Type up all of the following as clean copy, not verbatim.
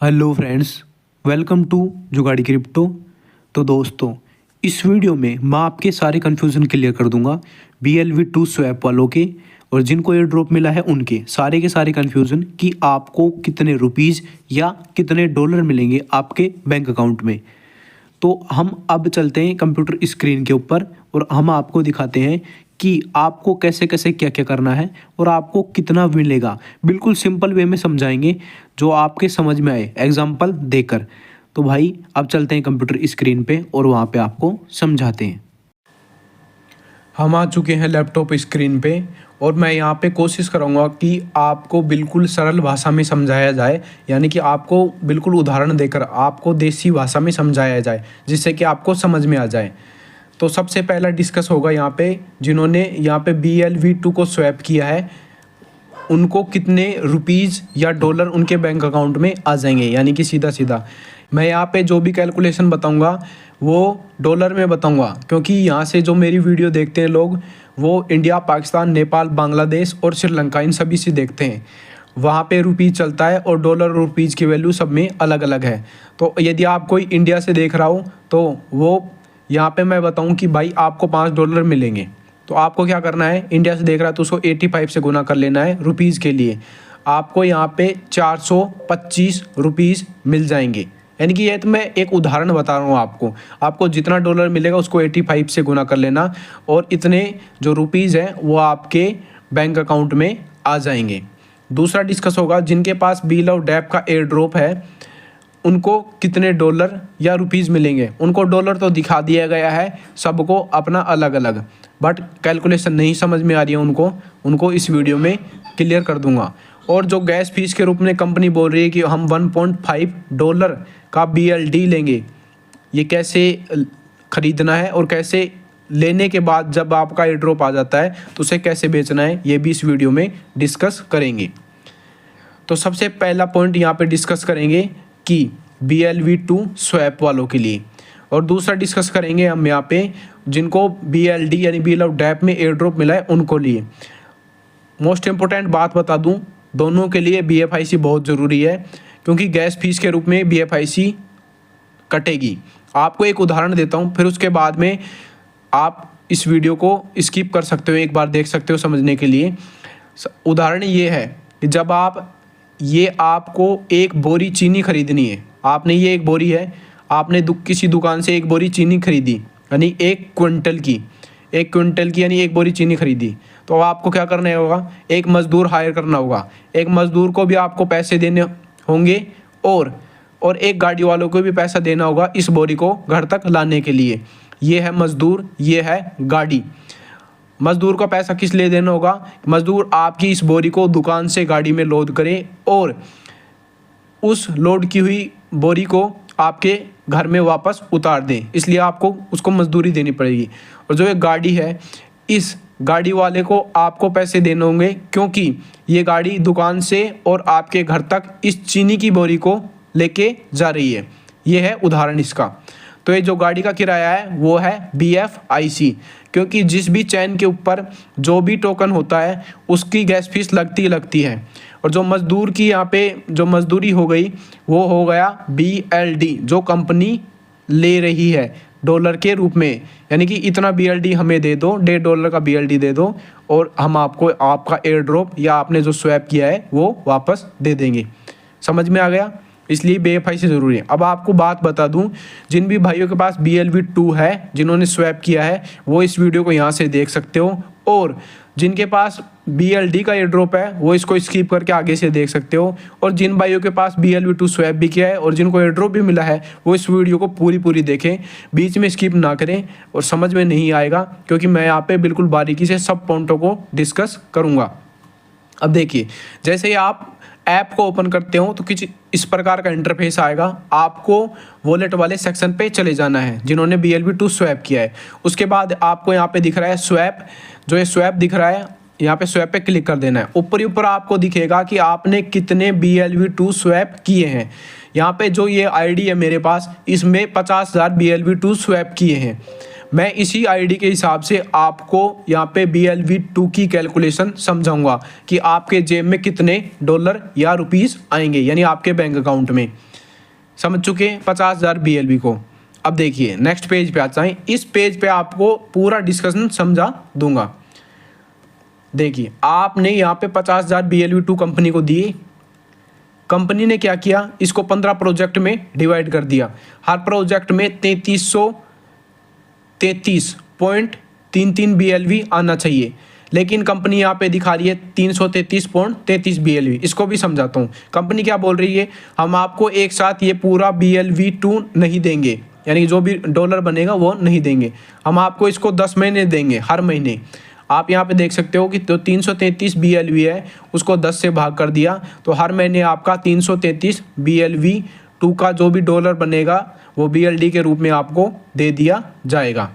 Hello friends, welcome to Jugaadi crypto. तो दोस्तों, इस वीडियो में मैं आपके सारे कन्फ्यूज़न क्लियर कर दूंगा BLV2 स्वैप वालों के और जिनको एयर ड्रॉप मिला है उनके सारे के सारे कन्फ्यूज़न कि आपको कितने रुपीज़ या कितने डॉलर मिलेंगे आपके बैंक अकाउंट में। तो हम अब चलते हैं कंप्यूटर स्क्रीन के ऊपर और हम आपको दिखाते हैं कि आपको कैसे कैसे क्या क्या करना है और आपको कितना मिलेगा। बिल्कुल सिंपल वे में समझाएंगे जो आपके समझ में आए एग्जाम्पल देकर। तो भाई अब चलते हैं कंप्यूटर स्क्रीन पे और वहाँ पे आपको समझाते हैं। हम आ चुके हैं लैपटॉप स्क्रीन पे और मैं यहाँ पे कोशिश करूँगा कि आपको बिल्कुल सरल भाषा में समझाया जाए, यानी कि आपको बिल्कुल उदाहरण देकर आपको देसी भाषा में समझाया जाए जिससे कि आपको समझ में आ जाए। तो सबसे पहला डिस्कस होगा यहाँ पे जिन्होंने यहाँ पे BLV2 को स्वैप किया है उनको कितने रुपीज़ या डॉलर उनके बैंक अकाउंट में आ जाएंगे, यानी कि सीधा सीधा मैं यहाँ पे जो भी कैलकुलेशन बताऊँगा वो डॉलर में बताऊँगा, क्योंकि यहाँ से जो मेरी वीडियो देखते हैं लोग वो इंडिया, पाकिस्तान, नेपाल, बांग्लादेश और श्रीलंका इन सभी से देखते हैं। वहाँ पे रुपीज़ चलता है और डॉलर और रुपीज़ की वैल्यू सब में अलग अलग है। तो यदि आप कोई इंडिया से देख रहा हो तो वो यहाँ पे मैं बताऊँ कि भाई आपको $5 मिलेंगे, तो आपको क्या करना है, इंडिया से देख रहा है तो उसको 85 से गुना कर लेना है रुपीज़ के लिए। आपको यहाँ पे 425 रुपीज़ मिल जाएंगे, यानी कि ये तो मैं एक उदाहरण बता रहा हूँ आपको जितना डॉलर मिलेगा उसको 85 से गुना कर लेना और इतने जो रुपीज़ हैं वो आपके बैंक अकाउंट में आ जाएंगे। दूसरा डिस्कस होगा जिनके पास BLV का एयर ड्रॉप है उनको कितने डॉलर या रुपीज़ मिलेंगे। उनको डॉलर तो दिखा दिया गया है, सबको अपना अलग अलग, बट कैलकुलेशन नहीं समझ में आ रही है उनको इस वीडियो में क्लियर कर दूंगा। और जो गैस फीस के रूप में कंपनी बोल रही है कि हम $1.5 का BLD लेंगे, ये कैसे ख़रीदना है और कैसे लेने के बाद जब आपका एयर ड्रॉप आ जाता है तो उसे कैसे बेचना है, ये भी इस वीडियो में डिस्कस करेंगे। तो सबसे पहला पॉइंट यहाँ पे डिस्कस करेंगे कि BLV2 स्वैप वालों के लिए, और दूसरा डिस्कस करेंगे हम यहाँ पे जिनको BLD यानी BLV में एयर ड्रॉप मिला है उनको लिए। मोस्ट इम्पोर्टेंट बात बता दूँ, दोनों के लिए BFIC बहुत ज़रूरी है क्योंकि गैस फीस के रूप में BFIC कटेगी। आपको एक उदाहरण देता हूँ, फिर उसके बाद में आप इस वीडियो को स्किप कर सकते हो, एक बार देख सकते हो समझने के लिए। उदाहरण ये है कि जब आपको एक बोरी चीनी खरीदनी है, आपने ये एक बोरी है, आपने किसी दुकान से एक बोरी चीनी खरीदी यानी 1 क्विंटल की यानी एक बोरी चीनी खरीदी, तो आपको क्या करना होगा, एक मज़दूर हायर करना होगा। एक मज़दूर को भी आपको पैसे देने होंगे और एक गाड़ी वालों को भी पैसा देना होगा इस बोरी को घर तक लाने के लिए। ये है मज़दूर, ये है गाड़ी। मज़दूर का पैसा किस लिए देना होगा, मज़दूर आपकी इस बोरी को दुकान से गाड़ी में लोड करे और उस लोड की हुई बोरी को आपके घर में वापस उतार दें, इसलिए आपको उसको मजदूरी देनी पड़ेगी। और जो एक गाड़ी है, इस गाड़ी वाले को आपको पैसे देने होंगे क्योंकि ये गाड़ी दुकान से और आपके घर तक इस चीनी की बोरी को लेके जा रही है। ये है उदाहरण इसका। तो ये जो गाड़ी का किराया है वो है BFIC, क्योंकि जिस भी चैन के ऊपर जो भी टोकन होता है उसकी गैस फीस लगती है। और जो मज़दूर की यहाँ पे जो मज़दूरी हो गई वो हो गया BLD, जो कंपनी ले रही है डॉलर के रूप में, यानी कि इतना BLD हमें दे दो, $1.5 का BLD दे दो और हम आपको आपका एयर ड्रॉप या आपने जो स्वैप किया है वो वापस दे देंगे। समझ में आ गया, इसलिए BFIC ज़रूरी है। अब आपको बात बता दूं, जिन भी भाइयों के पास BLV2 है, जिन्होंने स्वैप किया है, वो इस वीडियो को यहाँ से देख सकते हो, और जिनके पास BLD का एयर ड्रॉप है वो इसको स्किप करके आगे से देख सकते हो। और जिन भाइयों के पास BLV2 स्वैप भी किया है और जिनको एयर ड्रॉप भी मिला है वो इस वीडियो को पूरी देखें, बीच में स्किप ना करें, और समझ में नहीं आएगा क्योंकि मैं यहाँ पे बिल्कुल बारीकी से सब पॉइंटों को डिस्कस करूँगा। अब देखिए, जैसे ही आप ऐप को ओपन करते हो तो कुछ इस प्रकार का इंटरफेस आएगा। आपको वॉलेट वाले सेक्शन पे चले जाना है जिन्होंने BLV2 स्वैप किया है। उसके बाद आपको यहाँ पे दिख रहा है स्वैप, जो ये स्वैप दिख रहा है यहाँ पे स्वैप पे क्लिक कर देना है। ऊपर ही ऊपर आपको दिखेगा कि आपने कितने BLV2 स्वैप किए हैं। यहाँ पे जो ये ID है मेरे पास, इसमें 50,000 BLV2 स्वैप किए हैं। मैं इसी ID के हिसाब से आपको यहाँ पे BLV2 की कैलकुलेशन समझाऊंगा कि आपके जेब में कितने डॉलर या रुपीस आएंगे, यानी आपके बैंक अकाउंट में। समझ चुके 50,000 BLV को। अब देखिए नेक्स्ट पेज पे आता है। इस पेज पे आपको पूरा डिस्कशन समझा दूंगा। देखिए आपने यहाँ पे 50,000 BLV2 कंपनी को दिए। कंपनी ने क्या किया, इसको 15 प्रोजेक्ट में डिवाइड कर दिया। हर प्रोजेक्ट में 3333.33 BLV आना चाहिए, लेकिन कंपनी यहाँ पे दिखा रही है 333.33 BLV। इसको भी समझाता हूँ। कंपनी क्या बोल रही है, हम आपको एक साथ ये पूरा BLV2 नहीं देंगे, यानी जो भी डॉलर बनेगा वो नहीं देंगे, हम आपको इसको 10 महीने देंगे। हर महीने आप यहाँ पे देख सकते हो कि तो 333 BLV है, उसको 10 से भाग कर दिया, तो हर महीने आपका 333 BLV2 का जो भी डॉलर बनेगा वो BLD के रूप में आपको दे दिया जाएगा।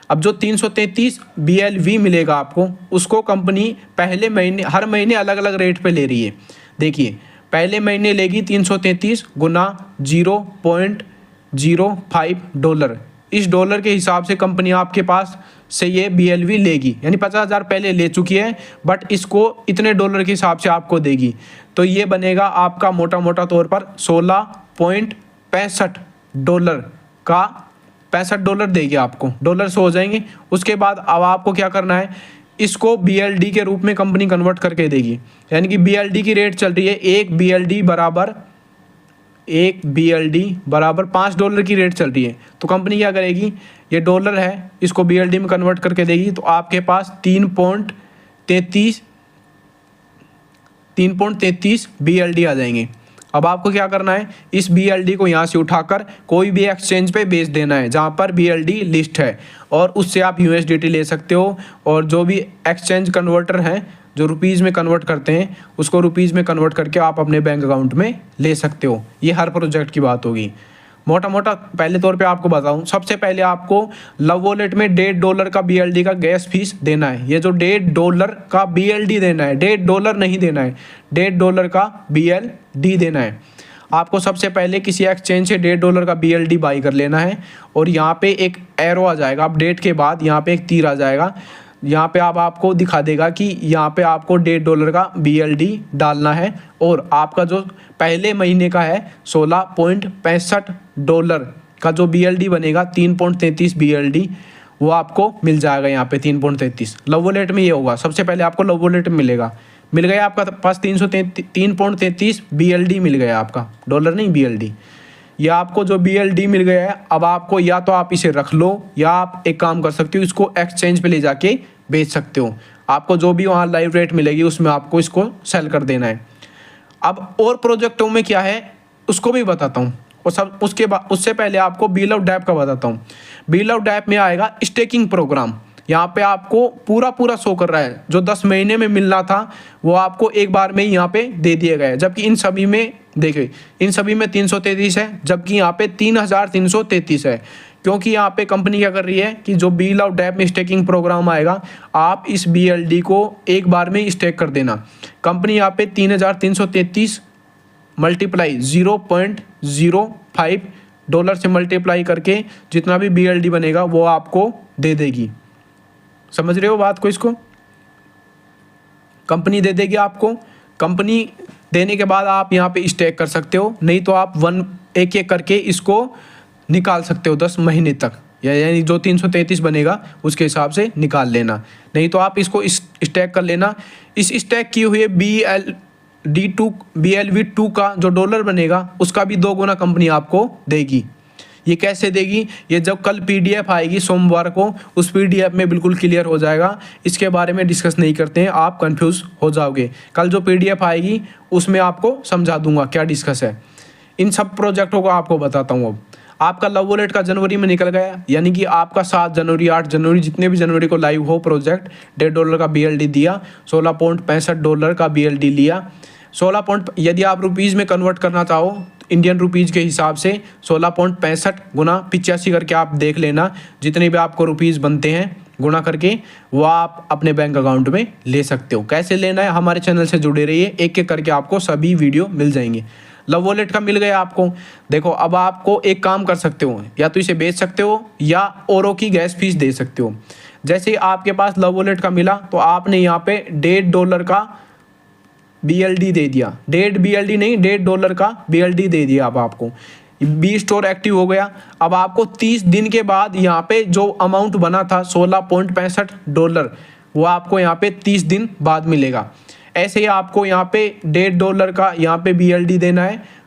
अब जो 333 BLV मिलेगा आपको, उसको कंपनी पहले महीने हर महीने अलग अलग रेट पे ले रही है। देखिए पहले महीने लेगी 333 गुना 0.05 डॉलर। इस डॉलर के हिसाब से कंपनी आपके पास से ये BLV लेगी, यानी 50,000 पहले ले चुकी है, बट इसको इतने डॉलर के हिसाब से आपको देगी। तो ये बनेगा आपका मोटा मोटा तौर पर 16.65 डॉलर का, 65 डॉलर देगी आपको, डॉलर से हो जाएंगे। उसके बाद अब आपको क्या करना है, इसको BLD के रूप में कंपनी कन्वर्ट करके देगी। यानी कि BLD की रेट चल रही है, एक BLD बराबर $5 की रेट चल रही है। तो कंपनी क्या करेगी, ये डॉलर है, इसको BLD में कन्वर्ट करके देगी। तो आपके पास 3.33 BLD आ जाएंगे। अब आपको क्या करना है, इस BLD को यहाँ से उठाकर कोई भी एक्सचेंज पे बेच देना है जहाँ पर BLD लिस्ट है, और उससे आप USDT ले सकते हो। और जो भी एक्सचेंज कन्वर्टर हैं जो रुपीज़ में कन्वर्ट करते हैं, उसको रुपीज़ में कन्वर्ट करके आप अपने बैंक अकाउंट में ले सकते हो। ये हर प्रोजेक्ट की बात होगी। मोटा मोटा पहले तौर पे आपको बताऊं, सबसे पहले आपको लव वॉलेट में $1.5 का BLD का गैस फीस देना है। ये जो $1.5 का BLD देना है, $1.5 नहीं देना है, $1.5 का BLD देना है। आपको सबसे पहले किसी एक्सचेंज से $1.5 का BLD बाई कर लेना है, और यहाँ पे एक एरो आ जाएगा अपडेट के बाद, यहाँ पे एक तीर आ जाएगा, यहाँ पे आपको दिखा देगा कि यहाँ पे आपको $1.5 का BLD डालना है। और आपका जो पहले महीने का है $16.65 का जो BLD बनेगा, 3.33 BLD, वो आपको मिल जाएगा यहाँ पे 3.33। लव वॉलेट में ये होगा, सबसे पहले आपको लव वॉलेट में मिल गया आपका पास 3.33 BLD मिल गया आपका, डॉलर नहीं BLD। या आपको जो BLD मिल गया है, अब आपको या तो आप इसे रख लो, या आप एक काम कर सकते हो, इसको एक्सचेंज पे ले जाके बेच सकते हो। आपको जो भी वहाँ लाइव रेट मिलेगी उसमें आपको इसको सेल कर देना है। अब और प्रोजेक्टों में क्या है उसको भी बताता हूँ, और सब उसके बाद उससे पहले आपको बिल ऑफ डैप का बताता हूँ। बिल ऑफ डैप में आएगा स्टेकिंग प्रोग्राम। यहाँ पे आपको पूरा शो कर रहा है, जो 10 महीने में मिलना था वो आपको एक बार में ही यहाँ पे दे दिया गया है। जबकि इन सभी में देखिए, इन सभी में 333 है, जबकि यहाँ पे 3,333 है। क्योंकि यहाँ पे कंपनी क्या कर रही है कि जो बिल ऑफ डैप में स्टेकिंग प्रोग्राम आएगा, आप इस BLD को एक बार में स्टेक कर देना। कंपनी यहाँ पे 3,333 मल्टीप्लाई 0.05 डॉलर से मल्टीप्लाई करके जितना भी BLD बनेगा वो आपको दे देगी। समझ रहे हो बात को? इसको कंपनी दे देगी आपको। कंपनी देने के बाद आप यहाँ पे स्टेक कर सकते हो, नहीं तो आप एक एक करके इसको निकाल सकते हो 10 महीने तक, यानी जो 333 बनेगा उसके हिसाब से निकाल लेना, नहीं तो आप इसको स्टेक कर लेना। इस स्टेक किए हुए BLV2 का जो डॉलर बनेगा उसका भी 2 गुना कंपनी आपको देगी। ये कैसे देगी, ये जब कल PDF आएगी सोमवार को, उस PDF में बिल्कुल क्लियर हो जाएगा। इसके बारे में डिस्कस नहीं करते हैं, आप कंफ्यूज हो जाओगे। कल जो PDF आएगी उसमें आपको समझा दूंगा क्या डिस्कस है। इन सब प्रोजेक्टों को आपको बताता हूँ। अब आपका लव वॉलेट का जनवरी में निकल गया, यानी कि आपका 7 जनवरी 8 जनवरी जितने भी जनवरी को लाइव हो प्रोजेक्ट, $1.5 का BLD दिया, $16.65 का BLD लिया। यदि आप रुपीज़ में कन्वर्ट करना चाहो इंडियन रुपीज़ के हिसाब से 16.65 गुना 85 करके आप देख लेना, जितने भी आपको रुपीज़ बनते हैं गुणा करके वो आप अपने बैंक अकाउंट में ले सकते हो। कैसे लेना है, हमारे चैनल से जुड़े रहिए, एक एक करके आपको सभी वीडियो मिल जाएंगे। लव वॉलेट का मिल गया आपको। देखो अब आपको एक काम कर सकते हो, या तो इसे बेच सकते हो या औरों की गैस फीस दे सकते हो। जैसे ही आपके पास लव वॉलेट का मिला तो आपने यहाँ पे $1.5 का BLD दे दिया, $1.5 BLD नहीं $1.5 का BLD दे दिया। अब आपको बी स्टोर एक्टिव हो गया। अब आपको 30 दिन के बाद यहाँ पे जो अमाउंट बना था $16.65, वो आपको यहाँ पे 30 दिन बाद मिलेगा। ऐसे ही आपको यहाँ पे $1.5 का यहाँ पे BLD देना है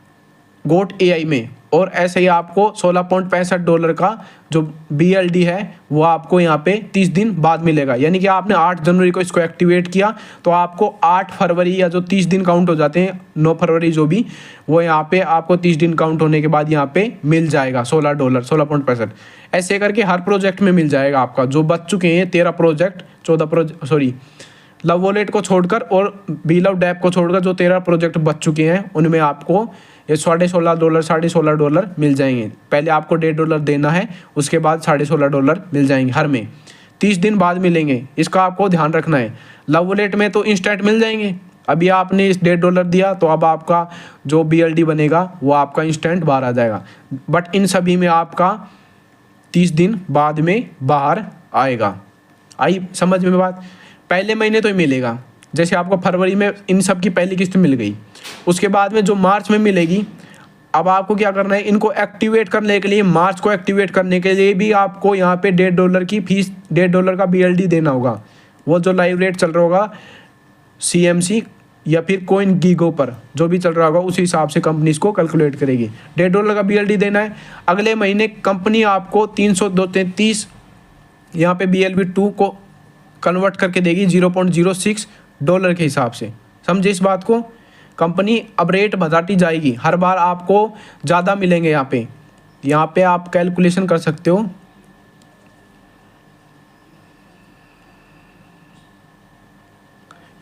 गोट AI में, और ऐसे ही आपको $16.65 का जो BLD है वो आपको यहाँ पे 30 दिन बाद मिलेगा। यानी कि आपने 8 जनवरी को इसको एक्टिवेट किया तो आपको 8 फरवरी या जो 30 दिन काउंट हो जाते हैं, 9 फरवरी जो भी, वो यहाँ पे आपको 30 दिन काउंट होने के बाद यहाँ पे मिल जाएगा $16, 16.65। ऐसे करके हर प्रोजेक्ट में मिल जाएगा आपका। जो बच चुके हैं 13 project, 14 project, sorry love wallet को छोड़कर और बी लव डैप को छोड़कर जो 13 प्रोजेक्ट बच चुके हैं उनमें आपको ये $16.5 मिल जाएंगे। पहले आपको $1.5 देना है, उसके बाद $16.5 मिल जाएंगे हर में, 30 दिन बाद मिलेंगे। इसका आपको ध्यान रखना है। लव वॉलेट में तो इंस्टेंट मिल जाएंगे। अभी आपने इस $1.5 दिया तो अब आपका जो BLD बनेगा वो आपका इंस्टेंट बाहर आ जाएगा, बट इन सभी में आपका 30 दिन बाद में बाहर आएगा। आई समझ में बात? पहले महीने तो ही मिलेगा, जैसे आपको फरवरी में इन सब की पहली किस्त मिल गई, उसके बाद में जो मार्च में मिलेगी। अब आपको क्या करना है, इनको एक्टिवेट करने के लिए, मार्च को एक्टिवेट करने के लिए भी आपको यहाँ पे $1.5 की फीस, $1.5 का BLD देना होगा। वो जो लाइव रेट चल रहा होगा CMC या फिर कोइन गीगो पर जो भी चल रहा होगा उसी हिसाब से कंपनी इसको कैलकुलेट करेगी। $1.5 का BLD देना है। अगले महीने कंपनी आपको 333 यहाँ पे BLV2 को कन्वर्ट करके देगी $0.06 के हिसाब से। समझे इस बात को? कंपनी अब रेट बढ़ाती जाएगी, हर बार आपको ज़्यादा मिलेंगे। यहाँ पे आप कैलकुलेशन कर सकते हो।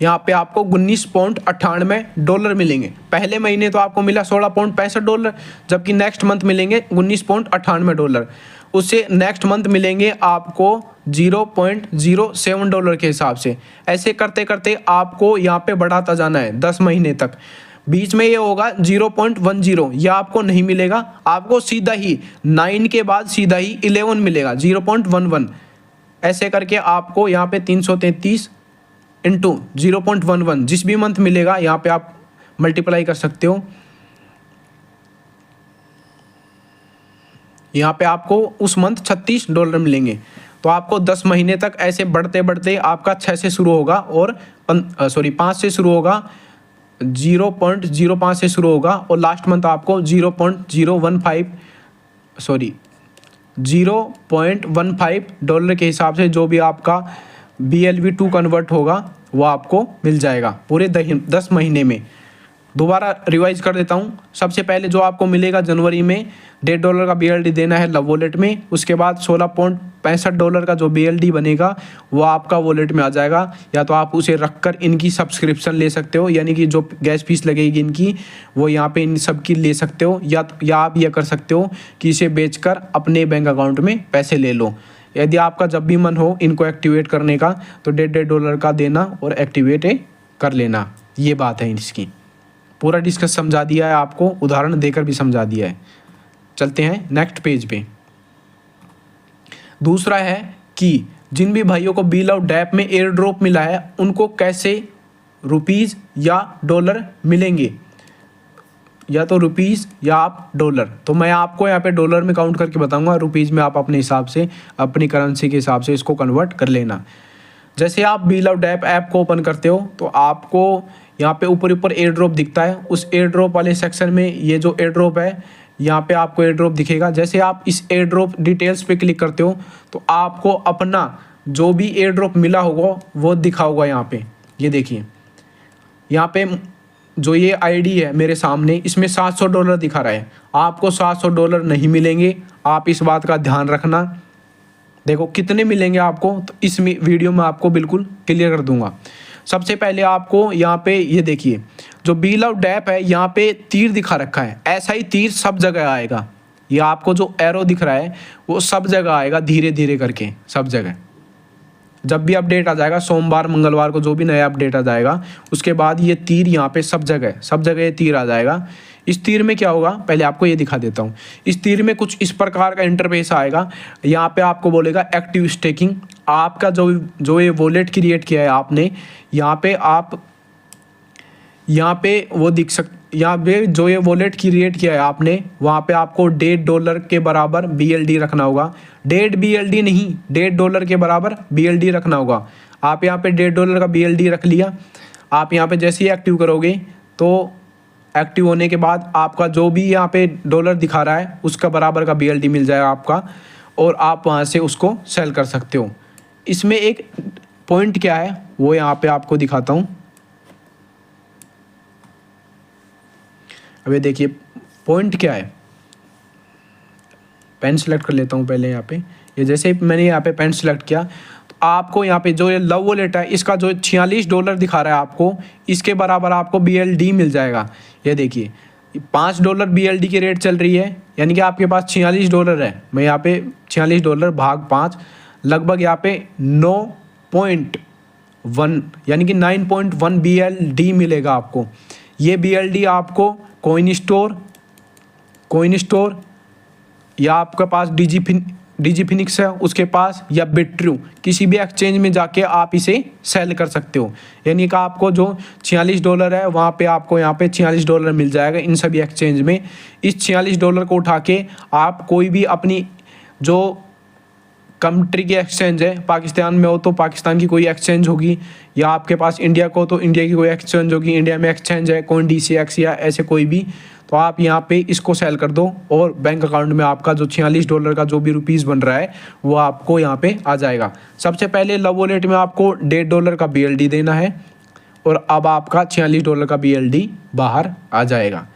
यहाँ पे आपको $19.98 मिलेंगे। पहले महीने तो आपको मिला $16.65, जबकि नेक्स्ट मंथ मिलेंगे $19.98। उससे नेक्स्ट मंथ मिलेंगे आपको $0.07 के हिसाब से। ऐसे करते करते आपको यहाँ पे बढ़ाता जाना है 10 महीने तक। बीच में ये होगा 0.10, ये आपको नहीं मिलेगा। आपको सीधा ही 9 के बाद सीधा ही 11 मिलेगा, 0.11। ऐसे करके आपको यहाँ पे 333 इंटू 0.11 जिस भी मंथ मिलेगा यहाँ पे आप मल्टीप्लाई कर सकते हो। यहाँ पे आपको उस मंथ $36 मिलेंगे। तो आपको 10 महीने तक ऐसे बढ़ते बढ़ते आपका 6 से शुरू होगा और 5 से शुरू होगा, 0.05 से शुरू होगा और लास्ट मंथ आपको $0.15 के हिसाब से जो भी आपका BLV2 कन्वर्ट होगा वो आपको मिल जाएगा पूरे 10 महीने में। दोबारा रिवाइज कर देता हूँ। सबसे पहले जो आपको मिलेगा जनवरी में $1.5 का BLD देना है लव वॉलेट में। उसके बाद $16.65 का जो BLD बनेगा वो आपका वॉलेट में आ जाएगा। या तो आप उसे रखकर इनकी सब्सक्रिप्शन ले सकते हो, यानी कि जो गैस फीस लगेगी इनकी वो यहाँ पे इन सब की ले सकते हो, या आप ये कर सकते हो कि इसे बेचकर अपने बैंक अकाउंट में पैसे ले लो। यदि आपका जब भी मन हो इनको एक्टिवेट करने का तो $1.5 का देना और एक्टिवेट कर लेना। ये बात है इसकी। पूरा डिस्कस समझा दिया है आपको, उदाहरण देकर भी समझा दिया है। चलते हैं नेक्स्ट पेज पे। दूसरा है कि जिन भी भाइयों को बी लव डैप में एयर ड्रॉप मिला है उनको कैसे रुपीज़ या डॉलर मिलेंगे, या तो रुपीज़ या आप डॉलर। तो मैं आपको यहाँ पे डॉलर में काउंट करके बताऊंगा, रुपीज़ में आप अपने हिसाब से अपनी करेंसी के हिसाब से इसको कन्वर्ट कर लेना। जैसे आप बी लव डैप ऐप को ओपन करते हो तो आपको यहाँ पे ऊपर एयर ड्रॉप दिखता है। उस एयर ड्रॉप वाले सेक्शन में ये जो एयर ड्रॉप है यहाँ पे आपको एयर ड्रॉप दिखेगा। जैसे आप इस एयर ड्रॉप डिटेल्स पे क्लिक करते हो तो आपको अपना जो भी एयर ड्रॉप मिला होगा वो दिखा होगा। यहाँ पे ये देखिए, यहाँ पे जो ये आईडी है मेरे सामने इसमें $700 दिखा रहा है। आपको $700 नहीं मिलेंगे, आप इस बात का ध्यान रखना। देखो कितने मिलेंगे आपको, तो इस वीडियो में आपको बिल्कुल क्लियर कर दूंगा। सबसे पहले आपको यहाँ पे ये देखिए, जो बी लव डैप है यहाँ पे तीर दिखा रखा है। ऐसा ही तीर सब जगह आएगा। ये आपको जो एरो दिख रहा है वो सब जगह आएगा, धीरे धीरे करके सब जगह। जब भी अपडेट आ जाएगा, सोमवार मंगलवार को जो भी नया अपडेट आ जाएगा, उसके बाद ये तीर यहाँ पे सब जगह ये तीर आ जाएगा। इस तीर में क्या होगा, पहले आपको ये दिखा देता हूँ। इस तीर में कुछ इस प्रकार का इंटरफेस आएगा। यहाँ पे आपको बोलेगा एक्टिव स्टेकिंग। आपका जो ये वॉलेट क्रिएट किया है आपने, यहाँ पे आप वो यहाँ पे जो ये वॉलेट क्रिएट किया है आपने, वहाँ पे आपको $1.5 के बराबर BLD रखना होगा। $1.5 BLD नहीं, $1.5 के बराबर BLD रखना होगा। आप यहाँ पे $1.5 का BLD रख लिया। आप यहाँ पे जैसे ही एक्टिव करोगे तो एक्टिव होने के बाद आपका जो भी यहाँ पे डॉलर दिखा रहा है उसका बराबर का BLD मिल जाएगा आपका, और आप वहाँ से उसको सेल कर सकते हो। इसमें एक पॉइंट क्या है वो यहाँ पे आपको दिखाता हूँ। अब ये देखिए पॉइंट क्या है। पेन सेलेक्ट कर लेता हूँ पहले यहाँ पे। ये जैसे ही मैंने यहाँ पे पेन सेलेक्ट किया तो आपको यहाँ पे जो ये लव वॉलेट है इसका जो $46 दिखा रहा है आपको, इसके बराबर आपको BLD मिल जाएगा। ये देखिए $5 BLD की रेट चल रही है, यानी कि आपके पास $46 है। मैं यहाँ पे $46 भाग 5 लगभग यहाँ पे 9.1 यानी कि 9.1 BLD मिलेगा आपको। ये BLD आपको कॉइन स्टोर या आपके पास डिजीफिनिक्स है उसके पास, या बिट्रू, किसी भी एक्सचेंज में जाके आप इसे सेल कर सकते हो। यानी कि आपको जो $46 है वहाँ पे आपको यहाँ पे $46 मिल जाएगा इन सभी एक्सचेंज में। इस $46 को उठा के आप कोई भी अपनी जो कंट्री की एक्सचेंज है, पाकिस्तान में हो तो पाकिस्तान की कोई एक्सचेंज होगी, या आपके पास इंडिया को तो इंडिया की कोई एक्सचेंज होगी, इंडिया में एक्सचेंज है कोई DCX या ऐसे कोई भी, तो आप यहाँ पे इसको सेल कर दो और बैंक अकाउंट में आपका जो $46 का जो भी रुपीज़ बन रहा है वो आपको यहाँ पे आ जाएगा। सबसे पहले लव वॉलेट में आपको $1.5 का BLD देना है और अब आपका $46 का BLD बाहर आ जाएगा।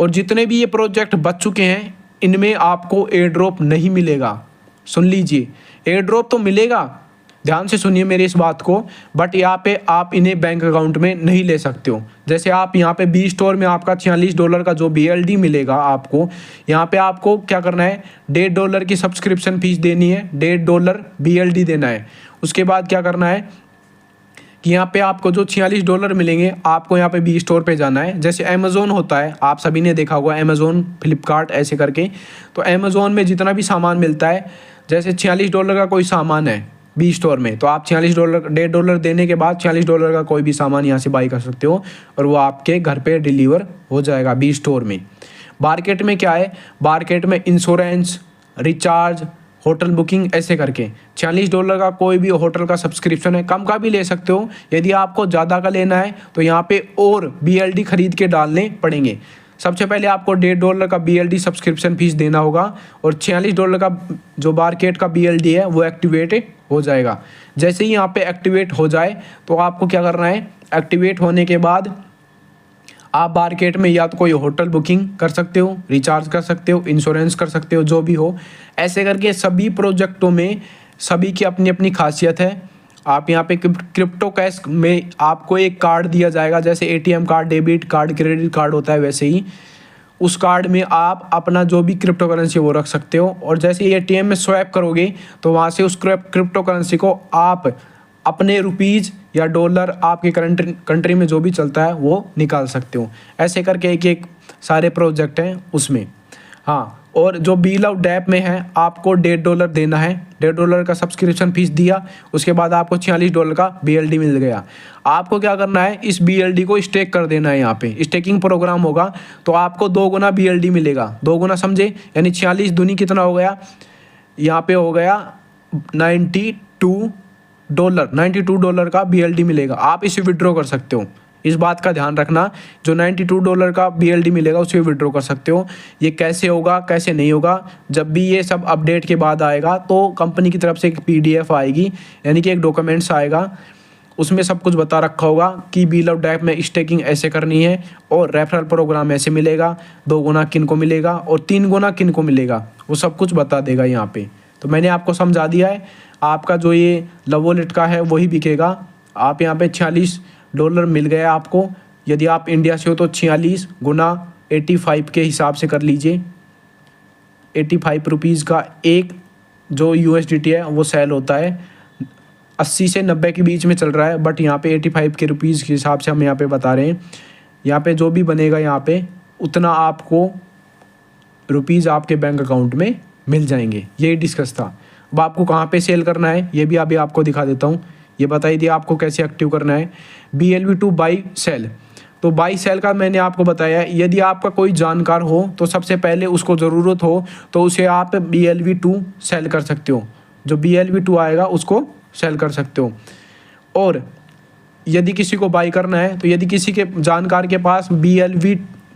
और जितने भी ये प्रोजेक्ट बच चुके हैं इनमें आपको एयर ड्रॉप नहीं मिलेगा। सुन लीजिए, एयर ड्रॉप तो मिलेगा, ध्यान से सुनिए मेरी इस बात को, बट यहाँ पे आप इन्हें बैंक अकाउंट में नहीं ले सकते हो। जैसे आप यहाँ पे B स्टोर में आपका $46 का जो BLD मिलेगा आपको, यहाँ पे आपको क्या करना है, $1.5 की सब्सक्रिप्शन फीस देनी है, $1.5 BLD देना है। उसके बाद क्या करना है कि यहाँ पे आपको जो $46 मिलेंगे आपको यहाँ पे B स्टोर पे जाना है। जैसे अमेज़ोन होता है, आप सभी ने देखा होगा अमेज़ोन, फ्लिपकार्ट ऐसे करके, तो अमेज़ोन में जितना भी सामान मिलता है, जैसे $46 का कोई सामान है B स्टोर में, तो आप $1.5 देने के बाद $46 का कोई भी सामान यहाँ से बाई कर सकते हो और वो आपके घर पे डिलीवर हो जाएगा B स्टोर में। मार्केट में क्या है, मार्केट में इंश्योरेंस, रिचार्ज, होटल बुकिंग ऐसे करके $46 का कोई भी होटल का सब्सक्रिप्शन है, कम का भी ले सकते हो। यदि आपको ज़्यादा का लेना है तो यहाँ पे और BLD खरीद के डालने पड़ेंगे। सबसे पहले आपको $1.5 का BLD सब्सक्रिप्शन फीस देना होगा और $46 का जो मार्केट का BLD है वो एक्टिवेट हो जाएगा। जैसे ही यहाँ पे एक्टिवेट हो जाए तो आपको क्या करना है, एक्टिवेट होने के बाद आप मार्केट में या तो कोई होटल बुकिंग कर सकते हो, रिचार्ज कर सकते हो, इंश्योरेंस कर सकते हो, जो भी हो। ऐसे करके सभी प्रोजेक्टों में सभी की अपनी अपनी खासियत है। आप यहाँ पे क्रिप्टो कैश में आपको एक कार्ड दिया जाएगा, जैसे ATM card, debit card, credit card होता है, वैसे ही उस कार्ड में आप अपना जो भी क्रिप्टो करेंसी वो रख सकते हो। और जैसे ATM में स्वैप करोगे तो वहाँ से उस क्रिप्टो करेंसी को आप अपने रुपीज़ या डॉलर आपके कंट्री में जो भी चलता है वो निकाल सकते हो। ऐसे करके एक एक सारे प्रोजेक्ट हैं उसमें। हाँ, और जो BLove डैप में है आपको $1.5 देना है, $1.5 का सब्सक्रिप्शन फीस दिया, उसके बाद आपको $46 का BLD मिल गया। आपको क्या करना है, इस BLD को स्टेक कर देना है। यहाँ पे स्टेकिंग प्रोग्राम होगा तो आपको 2 गुना BLD मिलेगा। 2 गुना समझे, यानी 46 दूनी कितना हो गया, यहाँ पे हो गया $92 का BLD मिलेगा। आप इसे विड्रॉ कर सकते हो, इस बात का ध्यान रखना। जो $92 का BLD मिलेगा उसे विड्रॉ कर सकते हो। ये कैसे होगा कैसे नहीं होगा, जब भी ये सब अपडेट के बाद आएगा तो कंपनी की तरफ से एक PDF आएगी, यानी कि एक डॉक्यूमेंट्स आएगा, उसमें सब कुछ बता रखा होगा कि BLove डैप में स्टेकिंग ऐसे करनी है और रेफरल प्रोग्राम ऐसे मिलेगा, 2 गुना किन को मिलेगा और 3 गुना किन को मिलेगा, वो सब कुछ बता देगा यहाँ पे। तो मैंने आपको समझा दिया है। आपका जो ये लव वॉलेट का है वही बिकेगा। आप यहाँ पे $46 मिल गया आपको। यदि आप इंडिया से हो तो 46 गुना 85 के हिसाब से कर लीजिए। 85 रुपीज़ का एक जो USDT है वो सेल होता है, 80 से 90 के बीच में चल रहा है, बट यहाँ पे 85 के रुपीज़ के हिसाब से हम यहाँ पे बता रहे हैं। यहाँ पे जो भी बनेगा यहाँ पे उतना आपको रुपीज़ आपके बैंक अकाउंट में मिल जाएंगे। यही डिस्कस था। अब आपको कहाँ पे सेल करना है ये भी अभी आपको दिखा देता हूँ। ये बता ही दिया आपको कैसे एक्टिव करना है। BLV2 बाई सेल, तो बाई सेल का मैंने आपको बताया। यदि आपका कोई जानकार हो तो सबसे पहले उसको ज़रूरत हो तो उसे आप BLV2 सेल कर सकते हो, जो BLV2 आएगा उसको सेल कर सकते हो। और यदि किसी को बाई करना है तो यदि किसी के जानकार के पास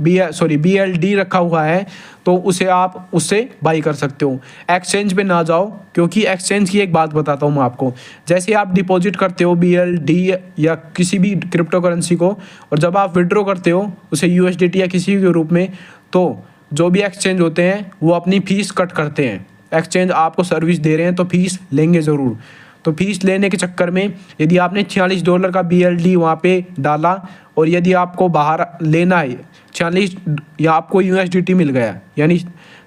BLD रखा हुआ है तो उसे आप उससे बाई कर सकते हो। एक्सचेंज पे ना जाओ, क्योंकि एक्सचेंज की एक बात बताता हूँ मैं आपको। जैसे आप डिपॉजिट करते हो BLD या किसी भी क्रिप्टो करेंसी को, और जब आप विड्रॉ करते हो उसे USDT या किसी के रूप में, तो जो भी एक्सचेंज होते हैं वो अपनी फ़ीस कट करते हैं। एक्सचेंज आपको सर्विस दे रहे हैं तो फीस लेंगे ज़रूर। तो फीस लेने के चक्कर में यदि आपने $46 का BLD वहाँ पे डाला और यदि आपको बाहर लेना है 46 या आपको USDT मिल गया, यानी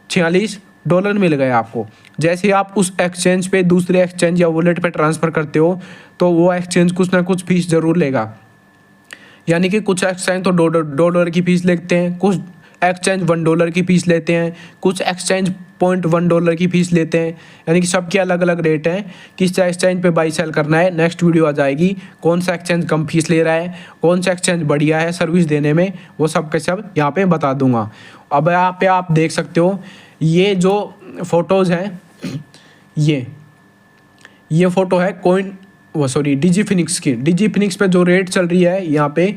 $46 मिल गया आपको, जैसे आप उस एक्सचेंज पे दूसरे एक्सचेंज या वॉलेट पे ट्रांसफ़र करते हो तो वो एक्सचेंज कुछ ना कुछ फीस ज़रूर लेगा। यानी कि कुछ एक्सचेंज तो $2 की फ़ीस लेते हैं, कुछ एक्सचेंज $1 की फ़ीस लेते हैं, कुछ एक्सचेंज $0.1 की फ़ीस लेते हैं। यानी कि सबके अलग अलग रेट हैं। किस एक्सचेंज पे बाई सेल करना है, नेक्स्ट वीडियो आ जाएगी। कौन सा एक्सचेंज कम फीस ले रहा है, कौन सा एक्सचेंज बढ़िया है सर्विस देने में, वो सब के सब यहाँ पे बता दूंगा। अब यहाँ पे आप देख सकते हो ये जो फ़ोटोज़ हैं, ये फ़ोटो है डिजीफिनिक्स की। डिजीफिनिक्स पे जो रेट चल रही है यहाँ पे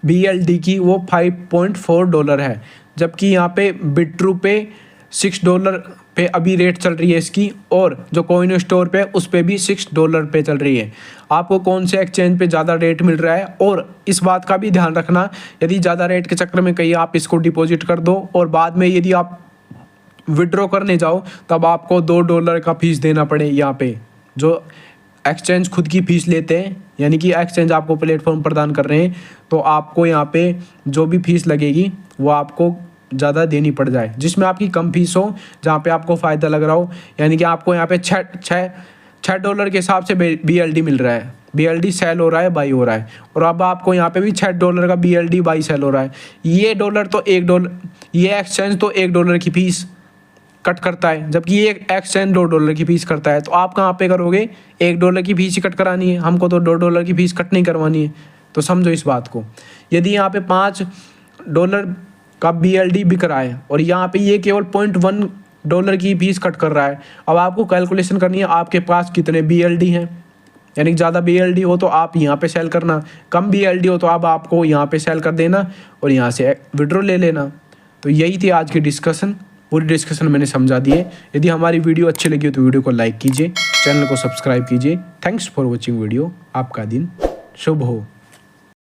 BLD की वो $5.4 है, जबकि यहाँ पे बिट्रू पे $6 पे अभी रेट चल रही है इसकी, और जो कॉइन स्टोर पे उस पे भी $6 पे चल रही है। आपको कौन से एक्सचेंज पे ज़्यादा रेट मिल रहा है, और इस बात का भी ध्यान रखना यदि ज़्यादा रेट के चक्कर में कहीं आप इसको डिपॉजिट कर दो और बाद में यदि आप विड्रॉ करने जाओ तब आपको $2 का फीस देना पड़े। यहाँ पे जो एक्सचेंज खुद की फ़ीस लेते हैं, यानी कि एक्सचेंज आपको प्लेटफॉर्म प्रदान कर रहे हैं, तो आपको यहाँ पे जो भी फीस लगेगी वो आपको ज़्यादा देनी पड़ जाए, जिसमें आपकी कम फीस हो, जहाँ पे आपको फ़ायदा लग रहा हो। यानी कि आपको यहाँ पे $6 के हिसाब से BLD मिल रहा है, BLD सेल हो रहा है, बाई हो रहा है, और अब आपको यहाँ पे भी $6 का BLD बाई सेल हो रहा है। ये एक्सचेंज तो $1 की फ़ीस कट करता है, जबकि ये एक्सचेंज $2 की फ़ीस करता है। तो आप कहाँ पे करोगे, $1 की फ़ीस ही कट करानी है, हमको तो $2 की फ़ीस कट नहीं करवानी है। तो समझो इस बात को। यदि यहाँ पे $5 का BLD बिक रहा है और यहाँ पे ये केवल $0.1 की फीस कट कर रहा है, अब आपको कैलकुलेशन करनी है आपके पास कितने BLD हैं। यानी ज़्यादा BLD हो तो आप यहाँ पे सेल करना, कम BLD हो तो अब आपको यहाँ पे सेल कर देना और यहाँ से विड्रॉ ले लेना। तो यही थी आज की डिस्कशन। पूरी डिस्कशन मैंने समझा दी है। यदि हमारी वीडियो अच्छी लगी हो तो वीडियो को लाइक कीजिए, चैनल को सब्सक्राइब कीजिए। Thanks for watching video. आपका दिन शुभ हो।